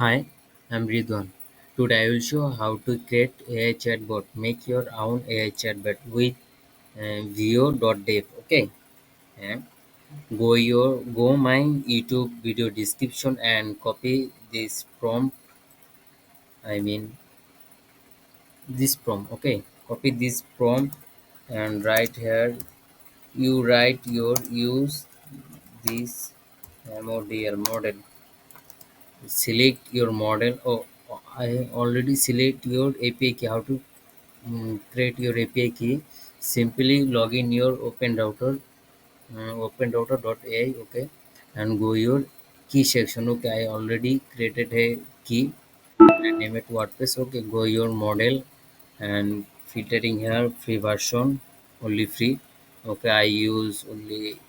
Hi, I'm Ridwan. Today I will show how to create AI chatbot. Make your own AI chatbot with vo.dev. Okay, and go my YouTube video description and copy this prompt. I mean this prompt. Okay, copy this prompt and write here. You write your use this model. Select your model. I already select your API key. How to create your API key? Simply log in your OpenRouter.ai. Okay, and go your key section. Okay, I already created a key and name it WordPress. Okay, go your model and filtering here free version, only free. Okay, I use only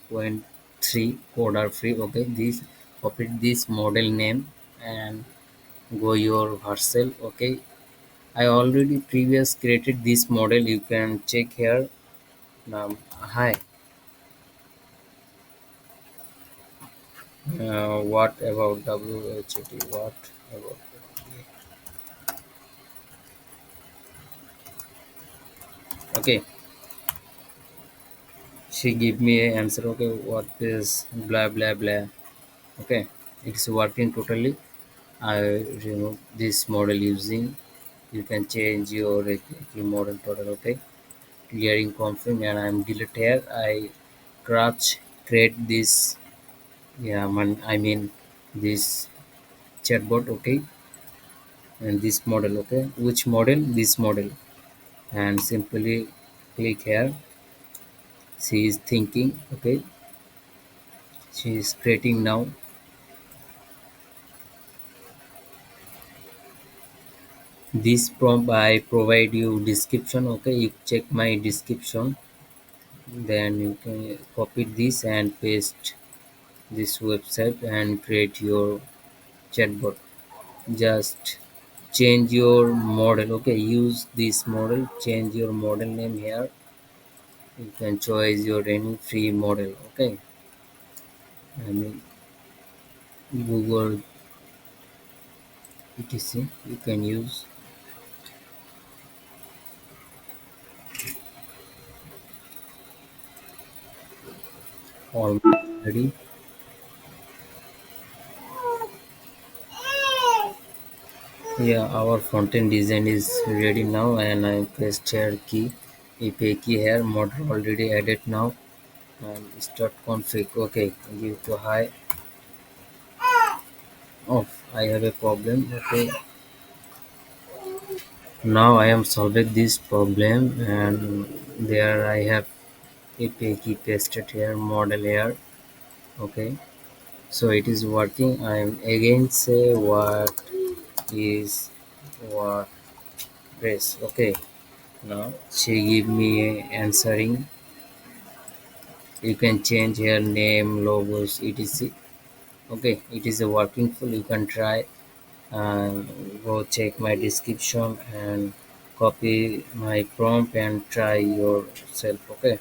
Quant 3 code are free. Okay, this copy this model name and go your Vercel. Okay, I already previous created this model. You can check here. Now, hi. What about WHT? What about? Okay, she give me a answer. Okay, what is blah blah blah. Okay, it's working totally. I remove this model using. You can change your API model total. Okay, clearing config and I'm delete here. I crouch create this. Yeah, I mean this chatbot. Okay, and this model. Okay, which model? This model, and simply click here. She is thinking. Okay, she is creating now. This prompt I provide you description. Okay, you check my description. Then you can copy this and paste this website and create your chatbot. Just change your model. Okay, use this model. Change your model name here. You can choose your any free model. Okay, I mean Google etc. You can use already. Yeah, our front end design is ready now, and I press share key. API key here. Model already added now. And start config. Okay, give to high off. I have a problem. Okay, now I am solving this problem, and there I have API key pasted here, model here. Okay, so it is working. I am again say what is what press. Okay, now she give me a answering. You can change here name, logos, etc. Okay, it is a working full. You can try and go check my description and copy my prompt and try yourself. Okay.